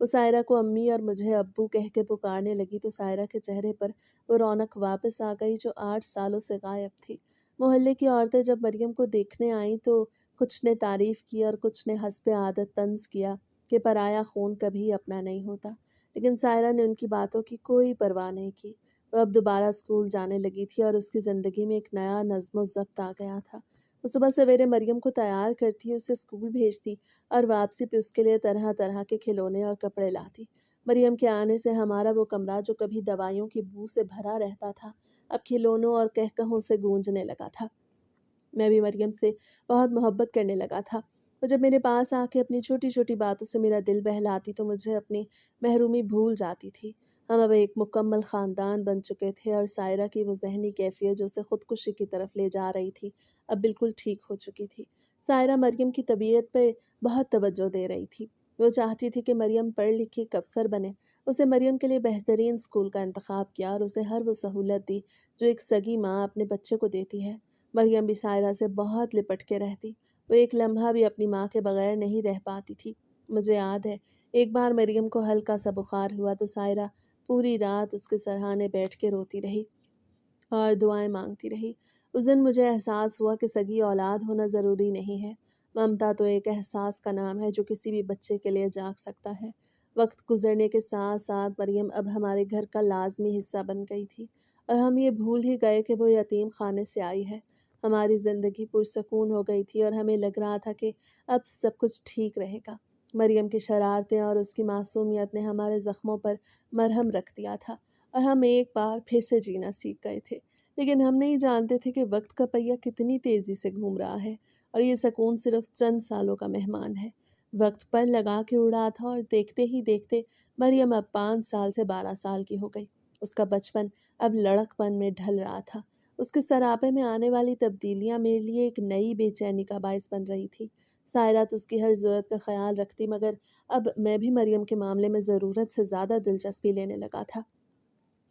وہ سائرہ کو امی اور مجھے ابو کہہ کے پکارنے لگی تو سائرہ کے چہرے پر وہ رونق واپس آ گئی جو 8 سالوں سے غائب تھی۔ محلے کی عورتیں جب مریم کو دیکھنے آئیں تو کچھ نے تعریف کی اور کچھ نے حسب عادت طنز کیا کہ پرایا خون کبھی اپنا نہیں ہوتا، لیکن سائرہ نے ان کی باتوں کی کوئی پرواہ نہیں کی۔ وہ اب دوبارہ اسکول جانے لگی تھی اور اس کی زندگی میں ایک نیا نظم و ضبط آ گیا تھا۔ وہ صبح سویرے مریم کو تیار کرتی، اسے اسکول بھیجتی اور واپسی پہ اس کے لیے طرح طرح کے کھلونے اور کپڑے لاتی۔ مریم کے آنے سے ہمارا وہ کمرہ جو کبھی دوائیوں کی بو سے بھرا رہتا تھا اب کھلونوں اور کہکہوں سے گونجنے لگا تھا۔ میں بھی مریم سے بہت محبت کرنے لگا تھا۔ وہ جب میرے پاس آ کے اپنی چھوٹی چھوٹی باتوں سے میرا دل بہلاتی تو مجھے اپنی محرومی بھول جاتی تھی۔ ہم اب ایک مکمل خاندان بن چکے تھے اور سائرہ کی وہ ذہنی کیفیت جو اسے خودکشی کی طرف لے جا رہی تھی اب بالکل ٹھیک ہو چکی تھی۔ سائرہ مریم کی طبیعت پہ بہت توجہ دے رہی تھی۔ وہ چاہتی تھی کہ مریم پڑھ لکھ کے افسر بنے۔ اسے مریم کے لیے بہترین اسکول کا انتخاب کیا اور اسے ہر وہ سہولت دی جو ایک سگی ماں اپنے بچے کو دیتی ہے۔ مریم بھی سائرہ سے بہت لپٹ کے رہتی۔ وہ ایک لمحہ بھی اپنی ماں کے بغیر نہیں رہ پاتی تھی۔ مجھے یاد ہے ایک بار مریم کو ہلکا سا بخار ہوا تو سائرہ پوری رات اس کے سرہانے بیٹھ کے روتی رہی اور دعائیں مانگتی رہی۔ اس دن مجھے احساس ہوا کہ سگی اولاد ہونا ضروری نہیں ہے۔ ممتا تو ایک احساس کا نام ہے جو کسی بھی بچے کے لیے جاگ سکتا ہے۔ وقت گزرنے کے ساتھ ساتھ مریم اب ہمارے گھر کا لازمی حصہ بن گئی تھی اور ہم یہ بھول ہی گئے کہ وہ یتیم خانے سے آئی ہے۔ ہماری زندگی پرسکون ہو گئی تھی اور ہمیں لگ رہا تھا کہ اب سب کچھ ٹھیک رہے گا۔ مریم کی شرارتیں اور اس کی معصومیت نے ہمارے زخموں پر مرہم رکھ دیا تھا اور ہم ایک بار پھر سے جینا سیکھ گئے تھے، لیکن ہم نہیں جانتے تھے کہ وقت کا پہیہ کتنی تیزی سے گھوم رہا ہے اور یہ سکون صرف چند سالوں کا مہمان ہے۔ وقت پر لگا کے اڑا تھا اور دیکھتے ہی دیکھتے مریم اب 5 سال سے 12 سال کی ہو گئی۔ اس کا بچپن اب لڑک پن میں ڈھل رہا تھا۔ اس کے سراپے میں آنے والی تبدیلیاں میرے لیے ایک نئی بے چینی کا باعث بن رہی تھی۔ سائرہ تو اس کی ہر ضرورت کا خیال رکھتی مگر اب میں بھی مریم کے معاملے میں ضرورت سے زیادہ دلچسپی لینے لگا تھا۔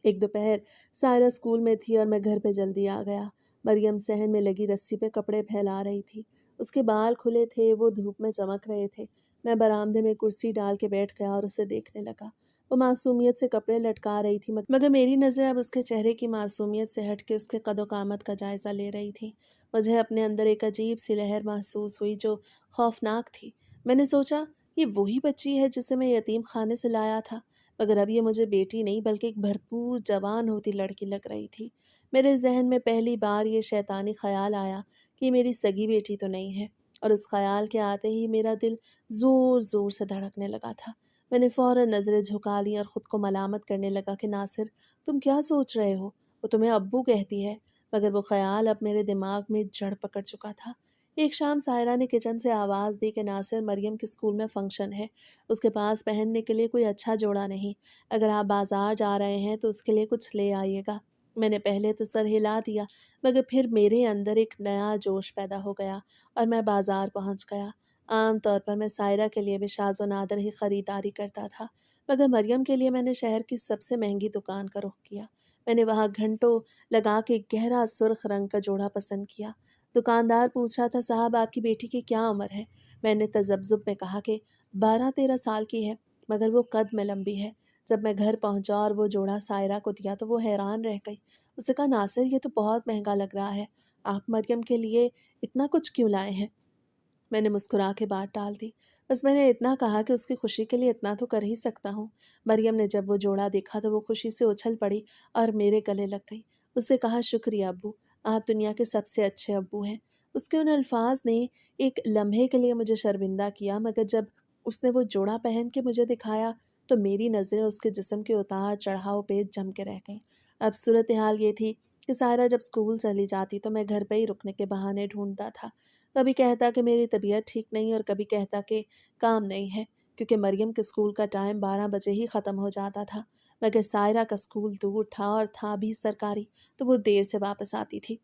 ایک دوپہر سائرہ اسکول میں تھی اور میں گھر پہ جلدی آ گیا۔ مریم صحن میں لگی رسی پہ کپڑے پھیلا رہی تھی۔ اس کے بال کھلے تھے، وہ دھوپ میں چمک رہے تھے۔ میں برآمدے میں کرسی ڈال کے بیٹھ گیا اور اسے دیکھنے لگا۔ وہ معصومیت سے کپڑے لٹکا رہی تھی مگر میری نظر اب اس کے چہرے کی معصومیت سے ہٹ کے اس کے قد و قامت کا جائزہ لے رہی تھی۔ مجھے اپنے اندر ایک عجیب سی لہر محسوس ہوئی جو خوفناک تھی۔ میں نے سوچا یہ وہی بچی ہے جسے میں یتیم خانے سے لایا تھا، مگر اب یہ مجھے بیٹی نہیں بلکہ ایک بھرپور جوان ہوتی لڑکی لگ رہی تھی۔ میرے ذہن میں پہلی بار یہ شیطانی خیال آیا کہ یہ میری سگی بیٹی تو نہیں ہے، اور اس خیال کے آتے ہی میرا دل زور زور سے دھڑکنے لگا تھا۔ میں نے فوراً نظریں جھکا لی اور خود کو ملامت کرنے لگا کہ ناصر تم کیا سوچ رہے ہو؟ وہ تمہیں ابو کہتی ہے۔ مگر وہ خیال اب میرے دماغ میں جڑ پکڑ چکا تھا۔ ایک شام سائرہ نے کچن سے آواز دی کہ ناصر مریم کے اسکول میں فنکشن ہے، اس کے پاس پہننے کے لیے کوئی اچھا جوڑا نہیں، اگر آپ بازار جا رہے ہیں تو اس کے لیے کچھ لے آئیے گا۔ میں نے پہلے تو سر ہلا دیا مگر پھر میرے اندر ایک نیا جوش پیدا ہو گیا اور میں بازار پہنچ گیا۔ عام طور پر میں سائرہ کے لیے بھی شاذ و نادر ہی خریداری کرتا تھا، مگر مریم کے لیے میں نے شہر کی سب سے مہنگی دکان کا رخ کیا۔ میں نے وہاں گھنٹوں لگا کے گہرا سرخ رنگ کا جوڑا پسند کیا۔ دکاندار پوچھ رہا تھا صاحب آپ کی بیٹی کی کیا عمر ہے؟ میں نے تذبذب میں کہا کہ 12-13 سال کی ہے، مگر وہ قد میں لمبی ہے۔ جب میں گھر پہنچا اور وہ جوڑا سائرہ کو دیا تو وہ حیران رہ گئی۔ اسے کہا ناصر یہ تو بہت مہنگا لگ رہا ہے، آپ مریم کے لیے اتنا کچھ کیوں لائے ہیں؟ میں نے مسکرا کے بات ٹال دی، بس میں نے اتنا کہا کہ اس کی خوشی کے لیے اتنا تو کر ہی سکتا ہوں۔ مریم نے جب وہ جوڑا دیکھا تو وہ خوشی سے اچھل پڑی اور میرے گلے لگ گئی۔ اس سے کہا شکریہ ابو، آپ دنیا کے سب سے اچھے ابو ہیں۔ اس کے ان الفاظ نے ایک لمحے کے لیے مجھے شرمندہ کیا، مگر جب اس نے وہ جوڑا پہن کے مجھے دکھایا تو میری نظریں اس کے جسم کے اتار چڑھاؤ پہ جم کے رہ گئیں۔ اب صورتحال یہ تھی کہ سائرہ جب اسکول چلی جاتی تو میں گھر پہ ہی رکنے کے بہانے ڈھونڈتا تھا۔ کبھی کہتا کہ میری طبیعت ٹھیک نہیں اور کبھی کہتا کہ کام نہیں ہے، کیونکہ مریم کے اسکول کا ٹائم 12 بجے ہی ختم ہو جاتا تھا، مگر سائرہ کا اسکول دور تھا اور تھا بھی سرکاری، تو وہ دیر سے واپس آتی تھی۔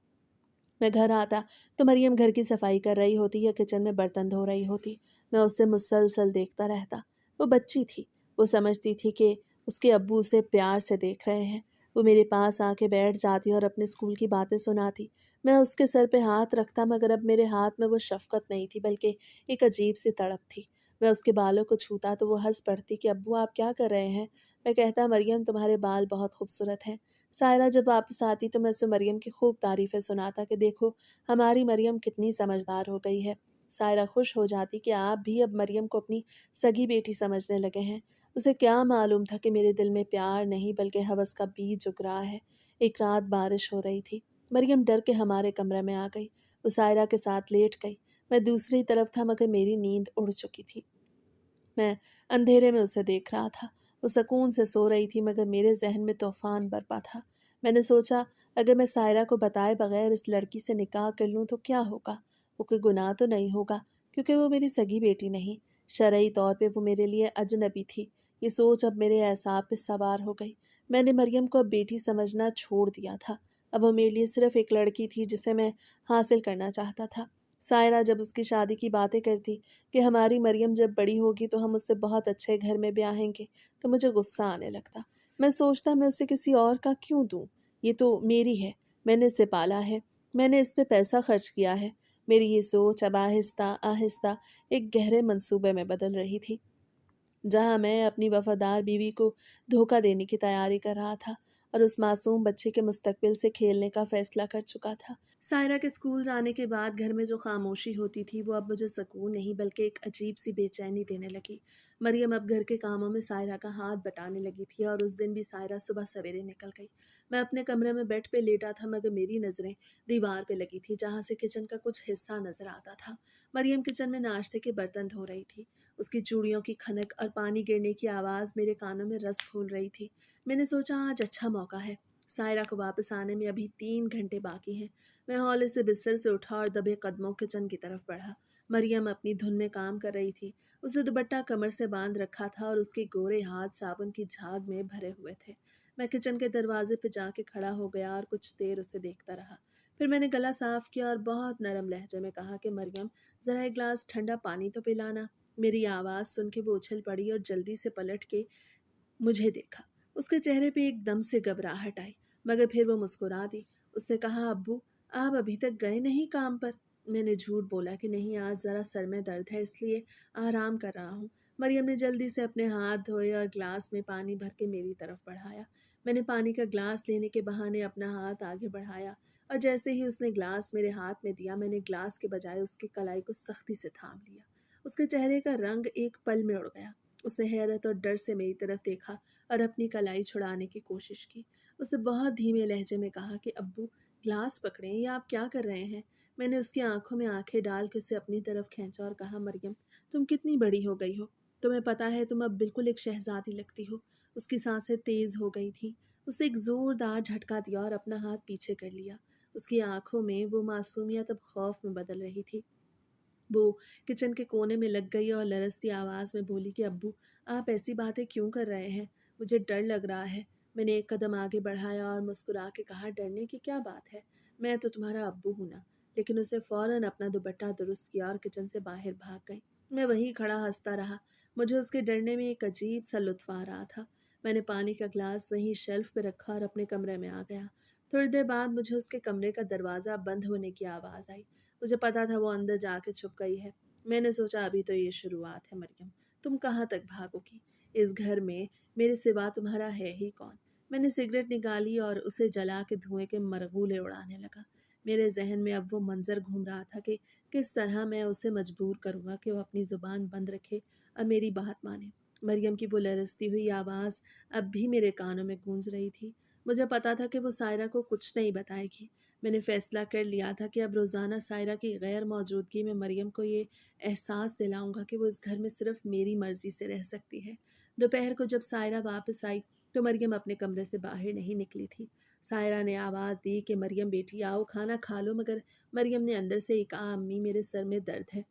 میں گھر آتا تو مریم گھر کی صفائی کر رہی ہوتی یا کچن میں برتن دھو رہی ہوتی۔ میں اسے مسلسل دیکھتا رہتا۔ وہ بچی تھی، وہ سمجھتی تھی کہ اس کے ابو اسے پیار سے دیکھ رہے ہیں۔ وہ میرے پاس آ کے بیٹھ جاتی اور اپنے اسکول کی باتیں سناتی۔ میں اس کے سر پہ ہاتھ رکھتا مگر اب میرے ہاتھ میں وہ شفقت نہیں تھی بلکہ ایک عجیب سی تڑپ تھی۔ میں اس کے بالوں کو چھوتا تو وہ ہنس پڑتی کہ ابو آپ کیا کر رہے ہیں؟ میں کہتا مریم تمہارے بال بہت خوبصورت ہیں۔ سائرہ جب واپس آتی تو میں اسے مریم کی خوب تعریفیں سناتا کہ دیکھو ہماری مریم کتنی سمجھدار ہو گئی ہے۔ سائرہ خوش ہو جاتی کہ آپ بھی اب مریم کو اپنی سگی بیٹی سمجھنے لگے ہیں۔ اسے کیا معلوم تھا کہ میرے دل میں پیار نہیں بلکہ ہوس کا بیج اگ رہا ہے۔ ایک رات بارش ہو رہی تھی۔ مریم ڈر کے ہمارے کمرے میں آ گئی۔ وہ سائرہ کے ساتھ لیٹ گئی۔ میں دوسری طرف تھا مگر میری نیند اڑ چکی تھی۔ میں اندھیرے میں اسے دیکھ رہا تھا۔ وہ سکون سے سو رہی تھی مگر میرے ذہن میں طوفان برپا تھا۔ میں نے سوچا اگر میں سائرہ کو بتائے بغیر اس لڑکی سے نکاح کر لوں تو کیا ہوگا؟ وہ کوئی گناہ تو نہیں ہوگا کیونکہ وہ میری سگی بیٹی نہیں، شرعی طور پہ وہ میرے لیے اجنبی تھی۔ یہ سوچ اب میرے اعصاب پہ سوار ہو گئی۔ میں نے مریم کو اب بیٹی سمجھنا چھوڑ دیا تھا۔ اب وہ میرے لیے صرف ایک لڑکی تھی جسے میں حاصل کرنا چاہتا تھا۔ سائرہ جب اس کی شادی کی باتیں کرتی کہ ہماری مریم جب بڑی ہوگی تو ہم اسے بہت اچھے گھر میں بیاہیں گے تو مجھے غصہ آنے لگتا۔ میں سوچتا میں اسے کسی اور کا کیوں دوں؟ یہ تو میری ہے، میں نے اسے پالا ہے، میں نے اس پہ پیسہ خرچ کیا ہے۔ میری یہ سوچ اب آہستہ آہستہ ایک گہرے منصوبے میں بدل رہی تھی، جہاں میں اپنی وفادار بیوی کو دھوکہ دینے کی تیاری کر رہا تھا اور اس معصوم بچے کے مستقبل سے کھیلنے کا فیصلہ کر چکا تھا۔ سائرہ کے اسکول جانے کے بعد گھر میں جو خاموشی ہوتی تھی وہ اب مجھے سکون نہیں بلکہ ایک عجیب سی بے چینی دینے لگی۔ مریم اب گھر کے کاموں میں سائرہ کا ہاتھ بٹانے لگی تھی اور اس دن بھی سائرہ صبح سویرے نکل گئی۔ میں اپنے کمرے میں بیڈ پہ لیٹا تھا مگر میری نظریں دیوار پہ لگی تھی جہاں سے کچن کا کچھ حصہ نظر آتا تھا۔ مریم کچن میں ناشتے کے برتن دھو رہی تھی۔ اس کی چوڑیوں کی کھنک اور پانی گرنے کی آواز میرے کانوں میں رس کھول رہی تھی۔ میں نے سوچا آج اچھا موقع ہے، سائرہ کو واپس آنے میں ابھی 3 گھنٹے باقی ہیں۔ میں ہولے سے بستر سے اٹھا اور دبے قدموں کچن کی طرف بڑھا۔ مریم اپنی دھن میں کام کر رہی تھی۔ اسے دوپٹہ کمر سے باندھ رکھا تھا اور اس کے گورے ہاتھ صابن کی جھاگ میں بھرے ہوئے تھے۔ میں کچن کے دروازے پہ جا کے کھڑا ہو گیا اور کچھ دیر اسے دیکھتا رہا۔ پھر میں نے گلا صاف کیا اور بہت نرم لہجے میں کہا کہ مریم ذرا ایک گلاس ٹھنڈا پانی تو پلانا۔ میری آواز سن کے وہ اچھل پڑی اور جلدی سے پلٹ کے مجھے دیکھا۔ اس کے چہرے پہ ایک دم سے گھبراہٹ آئی مگر پھر وہ مسکرا دی۔ اس نے کہا ابو آپ ابھی تک گئے نہیں کام پر؟ میں نے جھوٹ بولا کہ نہیں آج ذرا سر میں درد ہے اس لیے آرام کر رہا ہوں۔ مریم نے جلدی سے اپنے ہاتھ دھوئے اور گلاس میں پانی بھر کے میری طرف بڑھایا۔ میں نے پانی کا گلاس لینے کے بہانے اپنا ہاتھ آگے بڑھایا اور جیسے ہی اس نے گلاس میرے ہاتھ میں دیا میں نے گلاس کے بجائے اس کی کلائی کو سختی سے تھام لیا۔ اس کے چہرے کا رنگ ایک پل میں اڑ گیا۔ اس نے حیرت اور ڈر سے میری طرف دیکھا اور اپنی کلائی چھڑانے کی کوشش کی۔ اس نے بہت دھیمے لہجے میں کہا کہ ابو گلاس پکڑیں یا آپ کیا کر رہے ہیں؟ میں نے اس کی آنکھوں میں آنکھیں ڈال کے اسے اپنی طرف کھینچا اور کہا مریم تم کتنی بڑی ہو گئی ہو، تمہیں پتہ ہے تم اب بالکل ایک شہزادی لگتی ہو۔ اس کی سانسیں تیز ہو گئی تھیں۔ اسے ایک زوردار جھٹکا دیا اور اپنا ہاتھ پیچھے کر لیا۔ اس کی آنکھوں میں وہ معصومیت اب خوف میں بدل رہی تھی۔ وہ کچن کے کونے میں لگ گئی اور لرزتی آواز میں بولی کہ ابو آپ ایسی باتیں کیوں کر رہے ہیں؟ مجھے ڈر لگ رہا ہے۔ میں نے ایک قدم آگے بڑھایا اور مسکرا کے کہا ڈرنے کی کیا بات ہے، میں تو تمہارا ابو ہوں نا۔ لیکن اسے فوراً اپنا دوپٹہ درست کیا اور کچن سے باہر بھاگ گئی۔ میں وہیں کھڑا ہنستا رہا۔ مجھے اس کے ڈرنے میں ایک عجیب سا لطف آ رہا تھا۔ میں نے پانی کا گلاس وہیں شیلف پہ رکھا اور اپنے کمرے میں آ گیا۔ تھوڑی دیر بعد مجھے اس کے کمرے کا دروازہ بند ہونے کی آواز آئی۔ مجھے پتا تھا وہ اندر جا کے چھپ گئی ہے۔ میں نے سوچا ابھی تو یہ شروعات ہے مریم، تم کہاں تک بھاگو گی؟ اس گھر میں میرے سوا تمہارا ہے ہی کون؟ میں نے سگریٹ نکالی اور اسے جلا کے دھوئیں کے مرغولے اڑانے لگا۔ میرے ذہن میں اب وہ منظر گھوم رہا تھا کہ کس طرح میں اسے مجبور کروں گا کہ وہ اپنی زبان بند رکھے اور میری بات مانے۔ مریم کی وہ لرزتی ہوئی آواز اب بھی میرے کانوں میں گونج رہی تھی۔ مجھے پتا تھا کہ وہ سائرہ کو کچھ نہیں بتائے گی۔ میں نے فیصلہ کر لیا تھا کہ اب روزانہ سائرہ کی غیر موجودگی میں مریم کو یہ احساس دلاؤں گا کہ وہ اس گھر میں صرف میری مرضی سے رہ سکتی ہے۔ دوپہر کو جب سائرہ واپس آئی تو مریم اپنے کمرے سے باہر نہیں نکلی تھی۔ سائرہ نے آواز دی کہ مریم بیٹی آؤ کھانا کھا لو مگر مریم نے اندر سے کہا امی میرے سر میں درد ہے،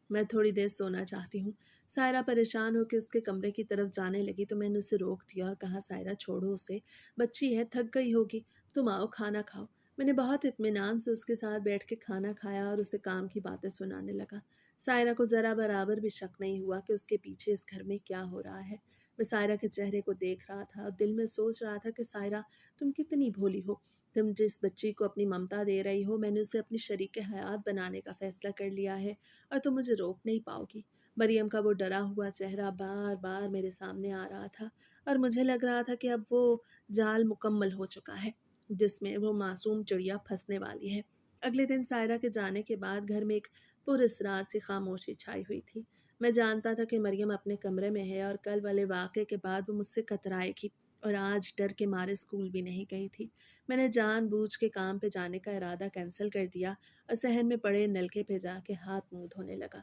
میں تھوڑی دیر سونا چاہتی ہوں۔ سائرہ پریشان ہو کے اس کے کمرے کی طرف جانے لگی تو میں نے اسے روک دیا اور کہا سائرہ چھوڑو اسے، بچی ہے تھک گئی ہوگی، تم آؤ کھانا کھاؤ۔ میں نے بہت اطمینان سے اس کے ساتھ بیٹھ کے کھانا کھایا اور اسے کام کی باتیں سنانے لگا۔ سائرہ کو ذرا برابر بھی شک نہیں ہوا کہ اس کے پیچھے اس گھر میں کیا ہو رہا ہے۔ میں سائرہ کے چہرے کو دیکھ رہا تھا اور دل میں سوچ رہا تھا کہ سائرہ تم کتنی بھولی ہو، تم جس بچی کو اپنی ممتا دے رہی ہو میں نے اسے اپنی شریک حیات بنانے کا فیصلہ کر لیا ہے اور تم مجھے روک نہیں پاؤ گی۔ مریم کا وہ ڈرا ہوا چہرہ بار بار میرے سامنے آ رہا تھا اور مجھے لگ رہا تھا کہ اب وہ جال مکمل ہو چکا ہے جس میں وہ معصوم چڑیا پھنسنے والی ہے۔ اگلے دن سائرہ کے جانے کے بعد گھر میں ایک پراسرار سی خاموشی چھائی ہوئی تھی۔ میں جانتا تھا کہ مریم اپنے کمرے میں ہے اور کل والے واقعے کے بعد وہ مجھ سے کترائے گی اور آج ڈر کے مارے اسکول بھی نہیں گئی تھی۔ میں نے جان بوجھ کے کام پہ جانے کا ارادہ کینسل کر دیا اور صحن میں پڑے نلکے پہ جا کے ہاتھ منہ دھونے لگا۔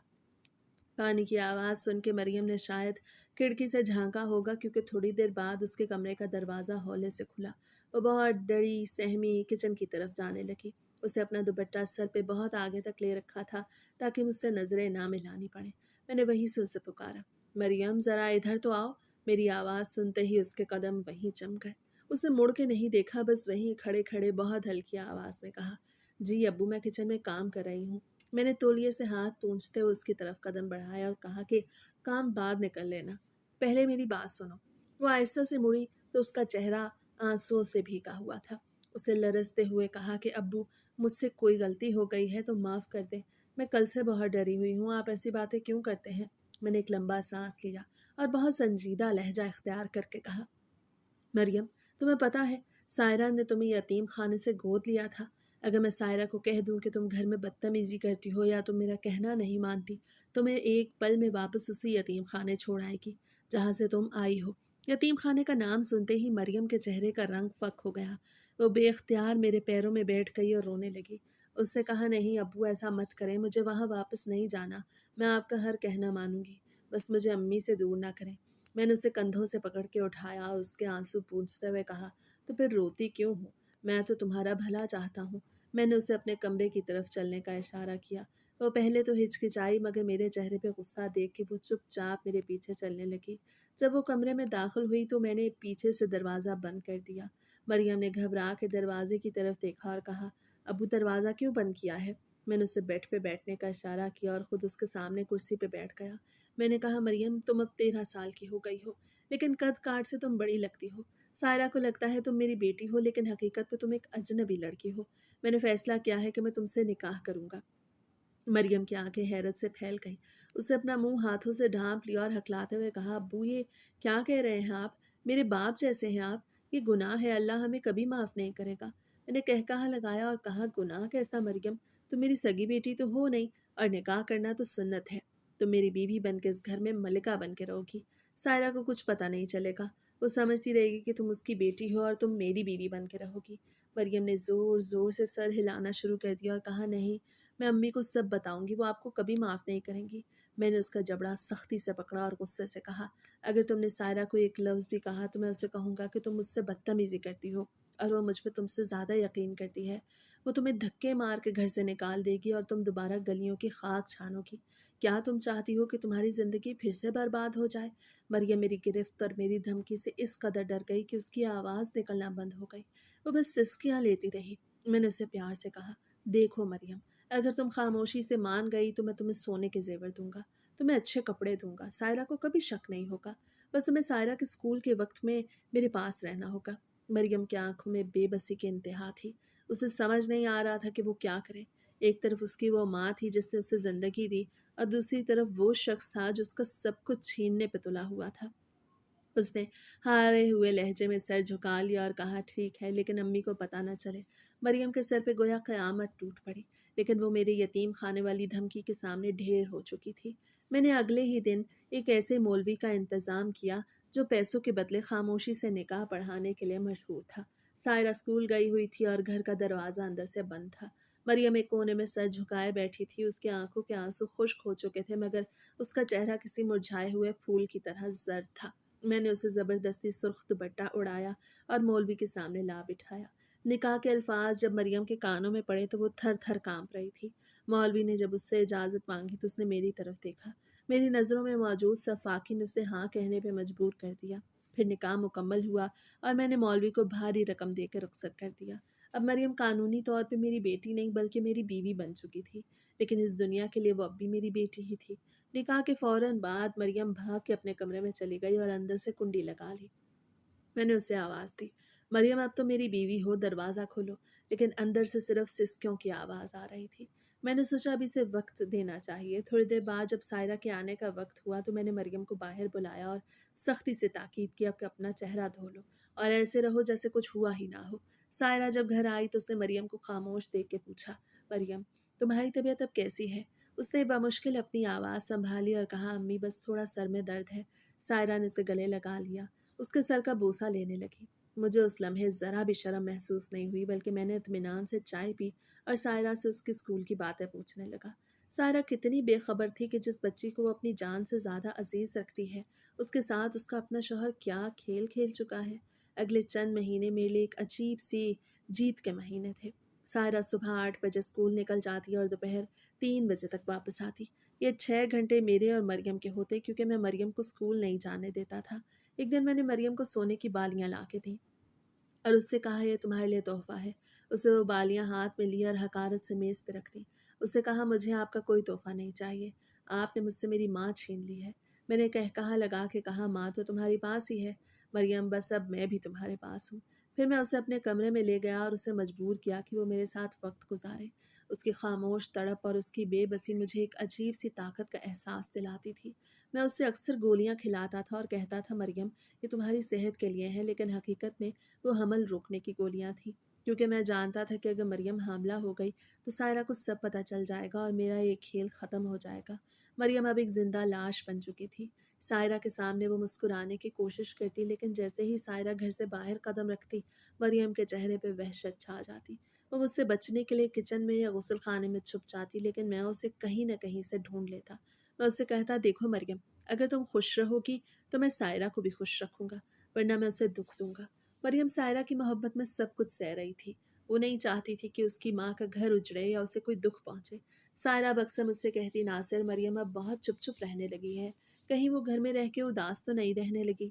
پانی کی آواز سن کے مریم نے شاید کھڑکی سے جھانکا ہوگا کیونکہ تھوڑی دیر بعد اس کے کمرے کا دروازہ ہولے سے کھلا۔ وہ بہت ڈری سہمی کچن کی طرف جانے لگی۔ اسے اپنا دوپٹہ سر پہ بہت آگے تک لے رکھا تھا تاکہ مجھ سے نظریں نہ ملانی پڑیں۔ میں نے وہیں سے اسے پکارا، مریم ذرا ادھر تو آؤ۔ میری آواز سنتے ہی اس کے قدم وہیں چم گئے۔ اسے مڑ کے نہیں دیکھا، بس وہیں کھڑے کھڑے بہت ہلکی آواز میں کہا، جی ابو میں کچن میں کام کر رہی ہوں۔ میں نے تولیے سے ہاتھ پونچھتے ہوئے اس کی طرف قدم بڑھایا اور کہا کہ کام بعد میں کر لینا، پہلے میری بات سنو۔ وہ آہستہ سے مڑی تو اس کا چہرہ آنسوؤں سے بھیگا ہوا تھا۔ اسے لرزتے ہوئے کہا کہ ابو مجھ سے کوئی غلطی ہو گئی ہے تو معاف کر دیں، میں کل سے بہت ڈری ہوئی ہوں، آپ ایسی باتیں کیوں کرتے ہیں؟ میں نے ایک لمبا سانس لیا اور بہت سنجیدہ لہجہ اختیار کر کے کہا، مریم تمہیں پتا ہے سائرہ نے تمہیں یتیم خانے سے گود لیا تھا۔ اگر میں سائرہ کو کہہ دوں کہ تم گھر میں بدتمیزی کرتی ہو یا تم میرا کہنا نہیں مانتی تو میں ایک پل میں واپس اسی یتیم خانے چھوڑ آئے گی جہاں سے تم آئی ہو۔ یتیم خانے کا نام سنتے ہی مریم کے چہرے کا رنگ فک ہو گیا۔ وہ بے اختیار میرے پیروں میں بیٹھ گئی اور رونے لگی۔ اس سے کہا، نہیں ابو ایسا مت کریں، مجھے وہاں واپس نہیں جانا، میں آپ کا ہر کہنا مانوں گی، بس مجھے امی سے دور نہ کریں۔ میں نے اسے کندھوں سے پکڑ کے اٹھایا اور اس کے آنسو پونچھتے ہوئے کہا، تو پھر روتی کیوں ہوں؟ میں تو تمہارا بھلا چاہتا ہوں۔ میں نے اسے اپنے کمرے کی طرف چلنے کا اشارہ کیا۔ وہ پہلے تو ہچکچائی مگر میرے چہرے پہ غصہ دیکھ کے وہ چپ چاپ میرے پیچھے چلنے لگی۔ جب وہ کمرے میں داخل ہوئی تو میں نے پیچھے سے دروازہ بند کر دیا۔ مریم نے گھبرا کے دروازے کی طرف دیکھا اور کہا، ابو دروازہ کیوں بند کیا ہے؟ میں نے اسے بیڈ پہ بیٹھنے کا اشارہ کیا اور خود اس کے سامنے کرسی پہ بیٹھ گیا۔ میں نے کہا، مریم تم اب 13 سال کی ہو گئی ہو لیکن قد کاٹ سے تم بڑی لگتی ہو۔ سائرہ کو لگتا ہے تم میری بیٹی ہو لیکن حقیقت میں تم ایک اجنبی لڑکی ہو۔ میں نے فیصلہ کیا ہے کہ میں تم سے نکاح کروں گا۔ مریم کی آنکھیں حیرت سے پھیل گئیں۔ اسے اپنا منہ ہاتھوں سے ڈھانپ لیا اور ہکلاتے ہوئے کہا، ابو یہ کیا کہہ رہے ہیں آپ؟ میرے باپ جیسے ہیں آپ، یہ گناہ ہے، اللہ ہمیں کبھی معاف نہیں کرے گا۔ میں نے قہقہا لگایا اور کہا، گناہ کیسا مریم؟ تم میری سگی بیٹی تو ہو نہیں اور نکاح کرنا تو سنت ہے۔ تم میری بیوی بن کے اس گھر میں ملکہ بن کے رہو گی۔ سائرہ کو کچھ پتہ نہیں چلے گا، وہ سمجھتی رہے گی کہ تم اس کی بیٹی ہو اور تم میری بیوی بن کے رہو گی۔ مریم نے زور زور سے سر ہلانا شروع کر دیا اور کہا، نہیں میں امی کو سب بتاؤں گی، وہ آپ کو کبھی معاف نہیں کریں گی۔ میں نے اس کا جبڑا سختی سے پکڑا اور غصے سے کہا، اگر تم نے سائرہ کو ایک لفظ بھی کہا تو میں اسے کہوں گا کہ تم مجھ سے بدتمیزی کرتی ہو اور وہ مجھ پہ تم سے زیادہ یقین کرتی ہے۔ وہ تمہیں دھکے مار کے گھر سے نکال دے گی اور تم دوبارہ گلیوں کی خاک چھانو گی۔ کیا تم چاہتی ہو کہ تمہاری زندگی پھر سے برباد ہو جائے؟ مریم میری گرفت اور میری دھمکی سے اس قدر ڈر گئی کہ اس کی آواز نکلنا بند ہو گئی۔ وہ بس سسکیاں لیتی رہی۔ میں نے اسے پیار سے کہا، دیکھو مریم اگر تم خاموشی سے مان گئی تو میں تمہیں سونے کے زیور دوں گا، تمہیں اچھے کپڑے دوں گا، سائرہ کو کبھی شک نہیں ہوگا، بس تمہیں سائرہ کے اسکول کے وقت میں میرے پاس رہنا ہوگا۔ مریم کی آنکھوں میں بے بسی کی انتہا تھی۔ اسے سمجھ نہیں آ رہا تھا کہ وہ کیا کرے۔ ایک طرف اس کی وہ ماں تھی جس نے اسے زندگی دی اور دوسری طرف وہ شخص تھا جو اس کا سب کچھ چھیننے پہ تلا ہوا تھا۔ اس نے ہارے ہوئے لہجے میں سر جھکا لیا اور کہا، ٹھیک ہے لیکن امی کو پتہ نہ چلے۔ مریم کے سر پہ گویا قیامت ٹوٹ پڑی، لیکن وہ میرے یتیم خانے والی دھمکی کے سامنے ڈھیر ہو چکی تھی۔ میں نے اگلے ہی دن ایک ایسے مولوی کا انتظام کیا جو پیسوں کے بدلے خاموشی سے نکاح پڑھانے کے لیے مشہور تھا۔ سائرہ اسکول گئی ہوئی تھی اور گھر کا دروازہ اندر سے بند تھا۔ مریم ایک کونے میں سر جھکائے بیٹھی تھی، اس کی آنکھوں کے آنسو خشک ہو چکے تھے مگر اس کا چہرہ کسی مرجھائے ہوئے پھول کی طرح زرد تھا۔ میں نے اسے زبردستی سرخ دوپٹہ اڑایا اور مولوی کے سامنے لا بٹھایا۔ نکاح کے الفاظ جب مریم کے کانوں میں پڑے تو وہ تھر تھر کانپ رہی تھی۔ مولوی نے جب اس سے اجازت مانگی تو اس نے میری طرف دیکھا۔ میری نظروں میں موجود صفاقی نے اسے ہاں کہنے پہ مجبور کر دیا۔ پھر نکاح مکمل ہوا اور میں نے مولوی کو بھاری رقم دے کے رخصت کر دیا۔ اب مریم قانونی طور پہ میری بیٹی نہیں بلکہ میری بیوی بن چکی تھی، لیکن اس دنیا کے لیے وہ اب بھی میری بیٹی ہی تھی۔ نکاح کے فوراً بعد مریم بھاگ کے اپنے کمرے میں چلی گئی اور اندر سے کنڈی لگا لی۔ میں نے اسے آواز دی، مریم اب تو میری بیوی ہو، دروازہ کھولو، لیکن اندر سے صرف سسکیوں کی آواز آ رہی تھی۔ میں نے سوچا اب اسے وقت دینا چاہیے۔ تھوڑی دیر بعد جب سائرہ کے آنے کا وقت ہوا تو میں نے مریم کو باہر بلایا اور سختی سے تاکید کیا کہ اپنا چہرہ دھو لو اور ایسے رہو جیسے کچھ ہوا ہی نہ ہو۔ سائرہ جب گھر آئی تو اس نے مریم کو خاموش دیکھ کے پوچھا، مریم تمہاری طبیعت اب کیسی ہے؟ اس نے بمشکل اپنی آواز سنبھالی اور کہا، امی بس تھوڑا سر میں درد ہے۔ سائرہ نے اسے گلے لگا لیا، اس کے سر کا بوسہ لینے لگی۔ مجھے اس لمحے ذرا بھی شرم محسوس نہیں ہوئی بلکہ میں نے اطمینان سے چائے پی اور سائرہ سے اس کی اسکول کی باتیں پوچھنے لگا۔ سائرہ کتنی بے خبر تھی کہ جس بچی کو وہ اپنی جان سے زیادہ عزیز رکھتی ہے اس کے ساتھ اس کا اپنا شوہر کیا کھیل کھیل چکا ہے۔ اگلے چند مہینے میرے لیے ایک عجیب سی جیت کے مہینے تھے۔ سائرہ صبح 8 بجے اسکول نکل جاتی اور دوپہر 3 بجے تک واپس آتی۔ یہ 6 گھنٹے میرے اور مریم کے ہوتے کیونکہ میں مریم کو اسکول نہیں جانے دیتا تھا۔ ایک دن میں نے مریم کو سونے کی بالیاں لا کے دیں اور اس سے کہا، یہ تمہارے لیے تحفہ ہے۔ اسے وہ بالیاں ہاتھ میں لی اور حقارت سے میز پہ رکھ دی۔ اسے کہا، مجھے آپ کا کوئی تحفہ نہیں چاہیے، آپ نے مجھ سے میری ماں چھین لی ہے۔ میں نے کہا لگا کے کہا، ماں تو تمہاری پاس ہی ہے مریم، بس اب میں بھی تمہارے پاس ہوں۔ پھر میں اسے اپنے کمرے میں لے گیا اور اسے مجبور کیا کہ وہ میرے ساتھ وقت گزارے۔ اس کی خاموش تڑپ اور اس کی بے بسی مجھے ایک عجیب سی طاقت کا احساس دلاتی تھی۔ میں اسے اکثر گولیاں کھلاتا تھا اور کہتا تھا، مریم یہ تمہاری صحت کے لیے ہے، لیکن حقیقت میں وہ حمل روکنے کی گولیاں تھیں، کیونکہ میں جانتا تھا کہ اگر مریم حاملہ ہو گئی تو سائرہ کو سب پتہ چل جائے گا اور میرا یہ کھیل ختم ہو جائے گا۔ مریم اب ایک زندہ لاش بن چکی تھی۔ سائرہ کے سامنے وہ مسکرانے کی کوشش کرتی لیکن جیسے ہی سائرہ گھر سے باہر قدم رکھتی مریم کے چہرے پہ وحشت چھا جاتی۔ وہ مجھ سے بچنے کے لیے کچن میں یا غسل خانے میں چھپ جاتی لیکن میں اسے کہیں نہ کہیں سے ڈھونڈ لیتا۔ میں اسے کہتا، دیکھو مریم اگر تم خوش رہو گی تو میں سائرہ کو بھی خوش رکھوں گا، ورنہ میں اسے دکھ دوں گا۔ مریم سائرہ کی محبت میں سب کچھ سہ رہی تھی۔ وہ نہیں چاہتی تھی کہ اس کی ماں کا گھر اجڑے یا اسے کوئی دکھ پہنچے۔ سائرہ اب اکثر مجھ سے کہتی، ناصر مریم اب بہت چپ چپ رہنے لگی ہے، کہیں وہ گھر میں رہ کے اداس تو نہیں رہنے لگی،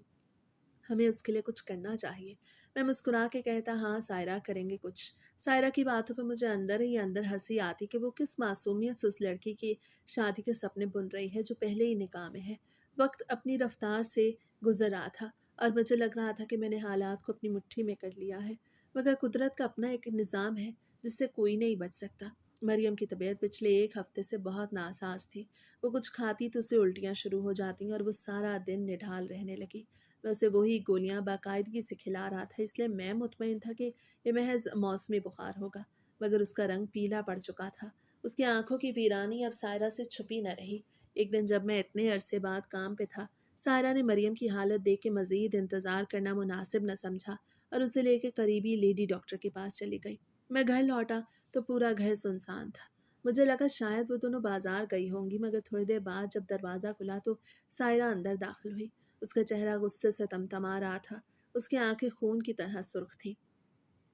ہمیں اس کے لیے کچھ کرنا چاہیے۔ میں مسکرا کے کہتا، ہاں سائرہ کریں گے کچھ۔ سائرہ کی باتوں پہ مجھے اندر ہی اندر ہنسی آتی کہ وہ کس معصومیت سے اس لڑکی کی شادی کے سپنے بن رہی ہے جو پہلے ہی نکاح میں ہے۔ وقت اپنی رفتار سے گزر رہا تھا اور مجھے لگ رہا تھا کہ میں نے حالات کو اپنی مٹھی میں کر لیا ہے، مگر قدرت کا اپنا ایک نظام ہے جس سے کوئی نہیں بچ سکتا۔ مریم کی طبیعت پچھلے 1 ہفتے سے بہت ناساز تھی۔ وہ کچھ کھاتی تو اسے الٹیاں شروع ہو جاتی اور وہ سارا دن نڈھال رہنے لگی۔ میں اسے وہی گولیاں باقاعدگی سے کھلا رہا تھا، اس لیے میں مطمئن تھا کہ یہ محض موسمی بخار ہوگا، مگر اس کا رنگ پیلا پڑ چکا تھا۔ اس کی آنکھوں کی ویرانی اب سائرہ سے چھپی نہ رہی۔ ایک دن جب میں اتنے عرصے بعد کام پہ تھا، سائرہ نے مریم کی حالت دیکھ کے مزید انتظار کرنا مناسب نہ سمجھا اور اسے لے کے قریبی لیڈی ڈاکٹر کے پاس چلی گئی۔ میں گھر لوٹا تو پورا گھر سنسان تھا۔ مجھے لگا شاید وہ دونوں بازار گئی ہوں گی، مگر تھوڑی دیر بعد جب دروازہ کھلا تو سائرہ اندر داخل ہوئی۔ اس کا چہرہ غصے سے تمتما رہا تھا، اس کی آنکھیں خون کی طرح سرخ تھیں۔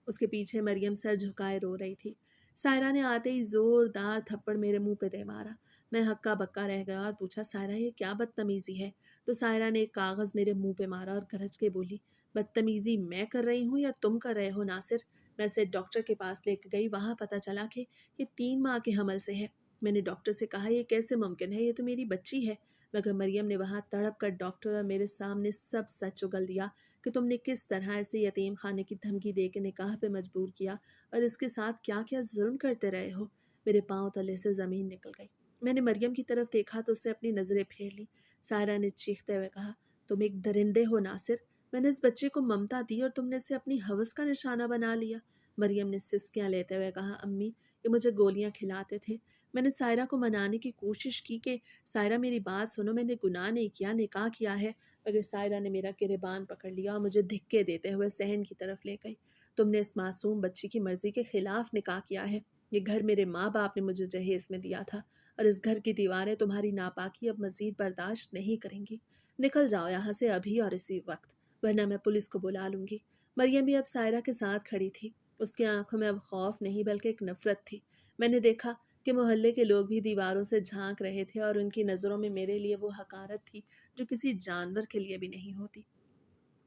اس کے پیچھے مریم سر جھکائے رو رہی تھی۔ سائرہ نے آتے ہی زوردار تھپڑ میرے منہ پہ دے مارا۔ میں ہکا بکا رہ گیا اور پوچھا، سائرہ یہ کیا بدتمیزی ہے؟ تو سائرہ نے ایک کاغذ میرے منہ پہ مارا اور گرج کے بولی، بدتمیزی میں کر رہی ہوں یا تم کر رہے ہو ناصر؟ میں اسے ڈاکٹر کے پاس لے کے گئی، وہاں پتہ چلا کہ یہ 3 ماہ کے حمل سے ہے۔ میں نے ڈاکٹر سے کہا، یہ کیسے ممکن ہے، یہ تو میری بچی ہے، مگر مریم نے وہاں تڑپ کر ڈاکٹر اور میرے سامنے سب سچ اگل دیا کہ تم نے کس طرح اسے یتیم خانے کی دھمکی دے کے نکاح پہ مجبور کیا اور اس کے ساتھ کیا کیا ظلم کرتے رہے ہو۔ میرے پاؤں تلے سے زمین نکل گئی۔ میں نے مریم کی طرف دیکھا تو اس سے اپنی نظریں پھیر لی۔ سائرہ نے چیختے ہوئے کہا، تم ایک درندے ہو ناصر، میں نے اس بچے کو ممتا دی اور تم نے اسے اپنی ہوس کا نشانہ بنا لیا۔ مریم نے سسکیاں لیتے ہوئے کہا، امی یہ مجھے گولیاں کھلاتے تھے، میں نے سائرہ کو منانے کی کوشش کی کہ سائرہ میری بات سنو، میں نے گناہ نہیں کیا، نکاح کیا ہے، مگر سائرہ نے میرا گریبان پکڑ لیا اور مجھے دھکے دیتے ہوئے صحن کی طرف لے گئی۔ تم نے اس معصوم بچی کی مرضی کے خلاف نکاح کیا ہے، یہ گھر میرے ماں باپ نے مجھے جہیز میں دیا تھا اور اس گھر کی دیواریں تمہاری ناپاکی اب مزید برداشت نہیں کریں گی۔ نکل جاؤ یہاں سے ابھی اور اسی وقت، ورنہ میں پولیس کو بلا لوں گی۔ مریم بھی اب سائرہ کے ساتھ کھڑی تھی، اس کی آنکھوں میں اب خوف نہیں بلکہ ایک نفرت تھی۔ میں نے دیکھا کہ محلے کے لوگ بھی دیواروں سے جھانک رہے تھے اور ان کی نظروں میں میرے لیے وہ حقارت تھی جو کسی جانور کے لیے بھی نہیں ہوتی۔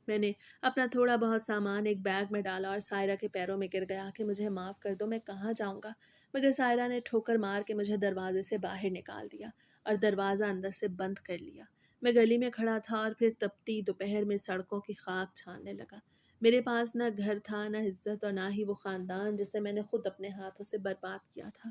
میں نے اپنا تھوڑا بہت سامان ایک بیگ میں ڈالا اور سائرہ کے پیروں میں گر گیا کہ مجھے معاف کر دو، میں کہاں جاؤں گا؟ مگر سائرہ نے ٹھوکر مار کے مجھے دروازے سے باہر نکال دیا اور دروازہ اندر سے بند کر لیا۔ میں گلی میں کھڑا تھا اور پھر تپتی دوپہر میں سڑکوں کی خاک چھاننے لگا۔ میرے پاس نہ گھر تھا، نہ عزت اور نہ ہی وہ خاندان جسے میں نے خود اپنے ہاتھوں سے برباد کیا تھا۔